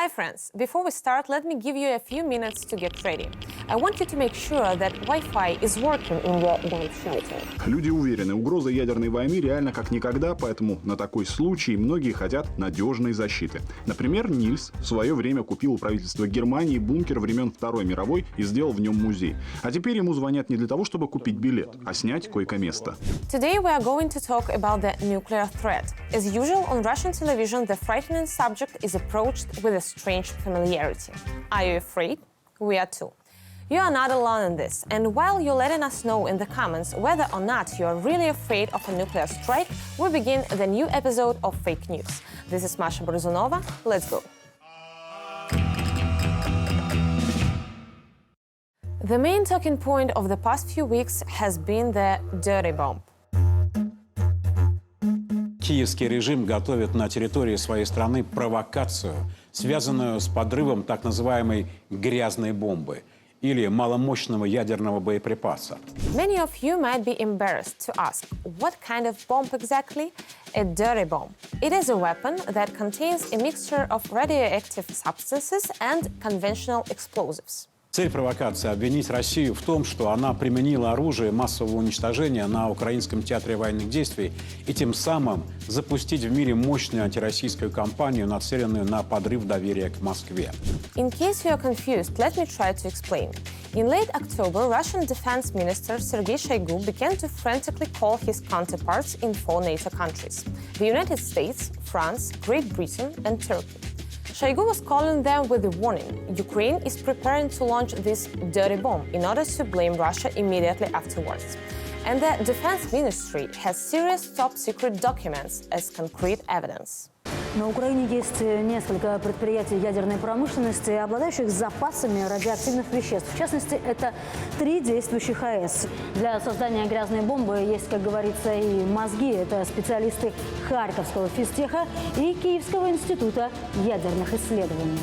Hi friends! Before we start, let me give you a few minutes to get ready. I want you to make sure that Wi-Fi is working in your bomb shelter. Люди уверены, угроза ядерной войны реально как никогда, поэтому на такой случай многие хотят надежной защиты. Например, Нильс в свое время купил у правительства Германии бункер времен Второй мировой и сделал в нем музей. А теперь ему звонят не для того, чтобы купить билет, а снять койко-место. Today we are going to talk about the nuclear threat. As usual, on Russian television, the frightening subject is approached with a strange familiarity. Are you afraid? We are too. You are not alone in this, and while you're letting us know in the comments whether or not you are really afraid of a nuclear strike, we begin the new episode of Fake News. This is Masha Borzunova. Let's go. The main talking point of the past few weeks has been the dirty bomb. Киевский режим готовит на территории своей страны провокацию, связанную с подрывом так называемой «грязной бомбы» или маломощного ядерного боеприпаса. Many of you might be embarrassed to ask, what kind of bomb exactly? A dirty bomb. It is a weapon that contains a mixture of radioactive substances and conventional explosives. Цель провокации – обвинить Россию в том, что она применила оружие массового уничтожения на украинском театре военных действий и тем самым запустить в мире мощную антироссийскую кампанию, нацеленную на подрыв доверия к Москве. In case you are confused, let me try to explain. In late October, Russian Defense Minister Sergei Shoigu began to frantically call his counterparts in 4 NATO countries: the United States, France, Great Britain, and Turkey. Shoigu was calling them with a warning: Ukraine is preparing to launch this dirty bomb in order to blame Russia immediately afterwards. And the Defense Ministry has serious top-secret documents as concrete evidence. На Украине есть несколько предприятий ядерной промышленности, обладающих запасами радиоактивных веществ. В частности, это 3 действующих АЭС. Для создания грязной бомбы есть, как говорится, и мозги. Это специалисты Харьковского физтеха и Киевского института ядерных исследований.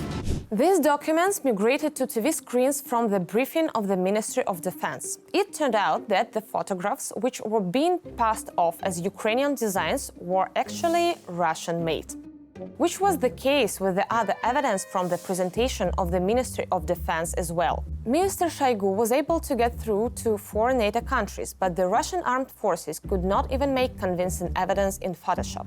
These documents migrated to TV screens from the briefing of the Ministry of Defense. It turned out that the photographs, which were being passed off as Ukrainian designs, were actually Russian-made. Which was the case with the other evidence from the presentation of the Ministry of Defense as well. Minister Shoigu was able to get through to 4 NATO countries, but the Russian armed forces could not even make convincing evidence in Photoshop.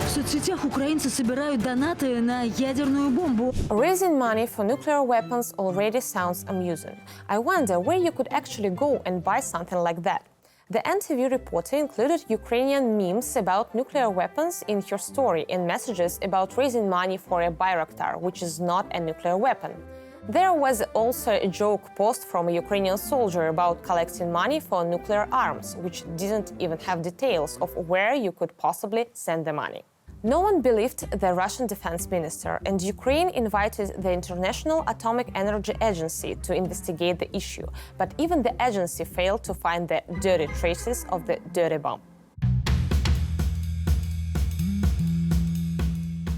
В соцсетях украинцы собирают донаты на ядерную бомбу. Raising money for nuclear weapons already sounds amusing. I wonder where you could actually go and buy something like that. The NTV reporter included Ukrainian memes about nuclear weapons in her story and messages about raising money for a Bayraktar, which is not a nuclear weapon. There was also a joke post from a Ukrainian soldier about collecting money for nuclear arms, which didn't even have details of where you could possibly send the money. No one believed the Russian defense minister, and Ukraine invited the International Atomic Energy Agency to investigate the issue, but even the agency failed to find the dirty traces of the dirty bomb.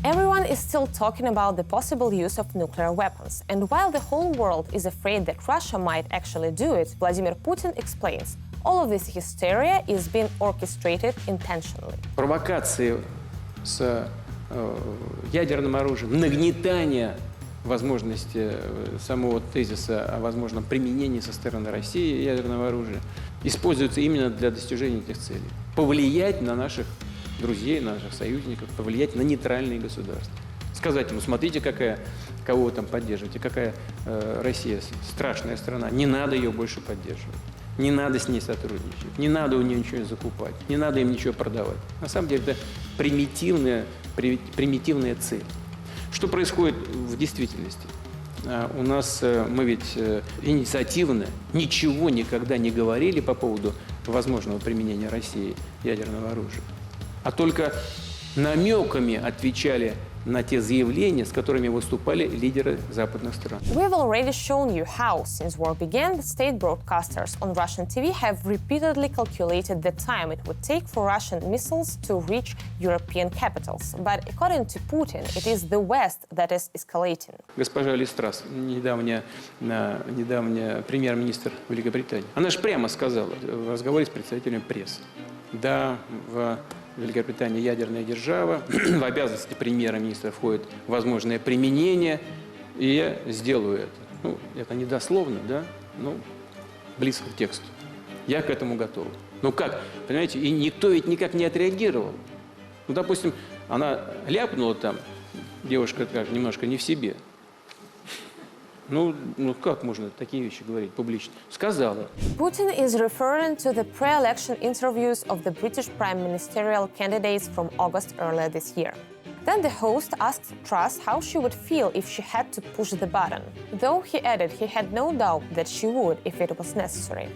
Everyone is still talking about the possible use of nuclear weapons, and while the whole world is afraid that Russia might actually do it, Vladimir Putin explains, all of this hysteria is being orchestrated intentionally. Провокации с ядерным оружием, нагнетание возможности самого тезиса о возможном применении со стороны России ядерного оружия используются именно для достижения этих целей. Повлиять на наших друзей, на наших союзников, повлиять на нейтральные государства. Сказать ему: смотрите, кого вы там поддерживаете, какая Россия страшная страна, не надо ее больше поддерживать. Не надо с ней сотрудничать, не надо у нее ничего закупать, не надо им ничего продавать. На самом деле это примитивная цель. Что происходит в действительности? У нас мы ведь инициативно ничего никогда не говорили по поводу возможного применения России ядерного оружия, а только намеками отвечали на те заявления, с которыми выступали лидеры западных стран. We've already shown you how, since war began, the state broadcasters on Russian TV have repeatedly calculated the time it would take for Russian missiles to reach European capitals. But according to Putin, it is the West that is escalating. Госпожа Ли Страс, недавняя премьер-министр Великобритании, она же прямо сказала в разговоре с представителями прессы: да, в Великобритания ядерная держава, в обязанности премьер-министра входит возможное применение, и я сделаю это. Ну, это не дословно, да, ну, близко к тексту. Я к этому готов. Ну как, понимаете, и никто ведь никак не отреагировал. Ну, допустим, она ляпнула там, девушка как, немножко не в себе. Ну, как можно такие вещи говорить публично? Сказала. Putin is referring to the pre-election interviews of the British prime ministerial candidates from August earlier this year. Then the host asked Truss how she would feel if she had to push the button, though he added he had no doubt that she would if it was necessary.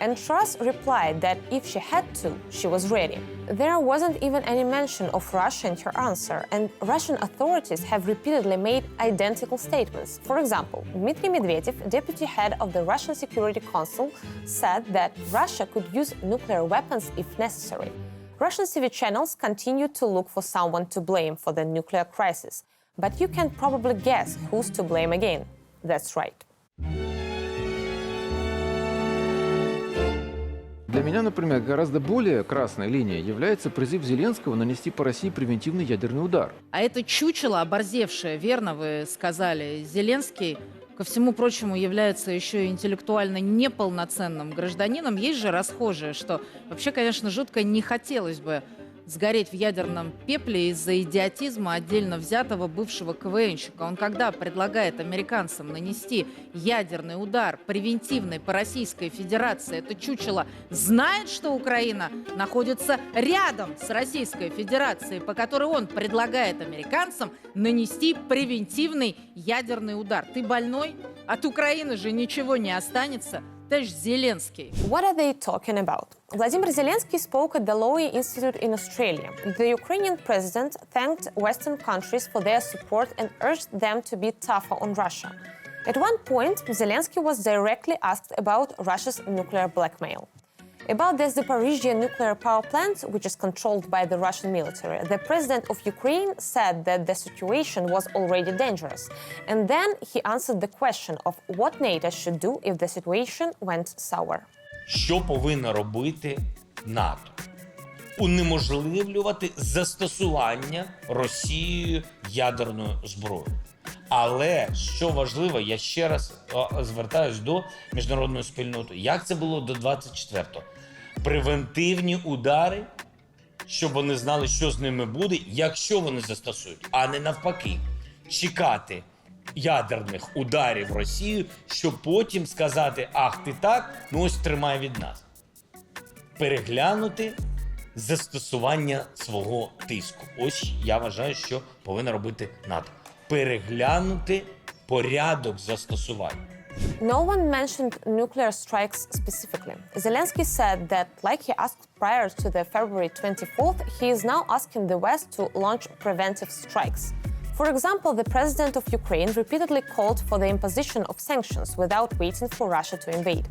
And Truss replied that if she had to, she was ready. There wasn't even any mention of Russia in her answer, and Russian authorities have repeatedly made identical statements. For example, Dmitry Medvedev, deputy head of the Russian Security Council, said that Russia could use nuclear weapons if necessary. Russian TV channels continue to look for someone to blame for the nuclear crisis, but you can probably guess who's to blame again. That's right. Для меня, например, гораздо более красной линией является призыв Зеленского нанести по России превентивный ядерный удар. А это чучело, оборзевшее, верно вы сказали, Зеленский, ко всему прочему, является еще и интеллектуально неполноценным гражданином. Есть же расхожее, что вообще, конечно, жутко не хотелось бы сгореть в ядерном пепле из-за идиотизма отдельно взятого бывшего КВНщика. Он когда предлагает американцам нанести ядерный удар превентивный по Российской Федерации, это чучело знает, что Украина находится рядом с Российской Федерацией, по которой он предлагает американцам нанести превентивный ядерный удар. Ты больной? От Украины же ничего не останется. Zelensky. What are they talking about? Vladimir Zelensky spoke at the Lowy Institute in Australia. The Ukrainian president thanked Western countries for their support and urged them to be tougher on Russia. At one point, Zelensky was directly asked about Russia's nuclear blackmail. About the Zaporizhzhia nuclear power plant, which is controlled by the Russian military, the president of Ukraine said that the situation was already dangerous. And then he answered the question of what NATO should do if the situation went sour. Що повинно робити НАТО? Унеможливлювати застосування Росією ядерної зброї. Але, що важливо, я ще раз звертаюсь до міжнародної спільноти. Як це було до 24-го? Превентивні удари, щоб вони знали, що з ними буде, якщо вони застосують, а не навпаки. Чекати ядерних ударів Росію, щоб потім сказати, ах, ти так, ну ось тримай від нас. Переглянути застосування свого тиску. Ось я вважаю, що повинна робити НАТО. Переглянути порядок застосування. No one mentioned nuclear strikes specifically. Zelensky said that, like he asked prior to the February 24th, he is now asking the West to launch preventive strikes. For example, the president of Ukraine repeatedly called for the imposition of sanctions without waiting for Russia to invade.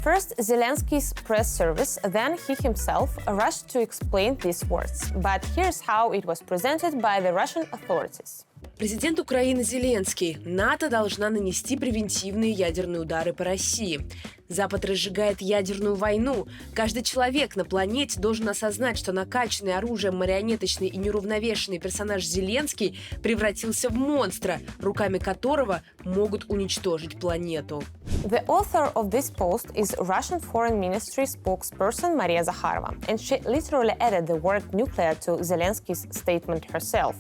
First, Zelensky's press service, then he himself rushed to explain these words. But here's how it was presented by the Russian authorities. Президент Украины Зеленский. НАТО должна нанести превентивные ядерные удары по России. Запад разжигает ядерную войну. Каждый человек на планете должен осознать, что накачанный оружием марионеточный и неуравновешенный персонаж Зеленский превратился в монстра, руками которого могут уничтожить планету. The author of this post is Russian Foreign Ministry spokesperson Maria Zakharova, and she literally added the word nuclear to Zelensky's statement herself.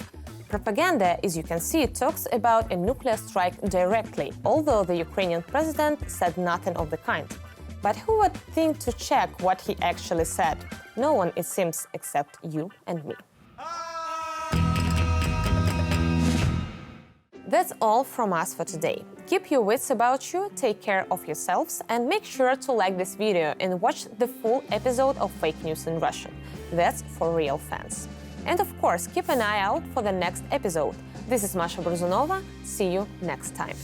Propaganda, as you can see, talks about a nuclear strike directly, although the Ukrainian president said nothing of the kind. But who would think to check what he actually said? No one, it seems, except you and me. That's all from us for today. Keep your wits about you, take care of yourselves, and make sure to like this video and watch the full episode of Fake News in Russian. That's for real fans. And of course, keep an eye out for the next episode. This is Masha Burzunova. See you next time.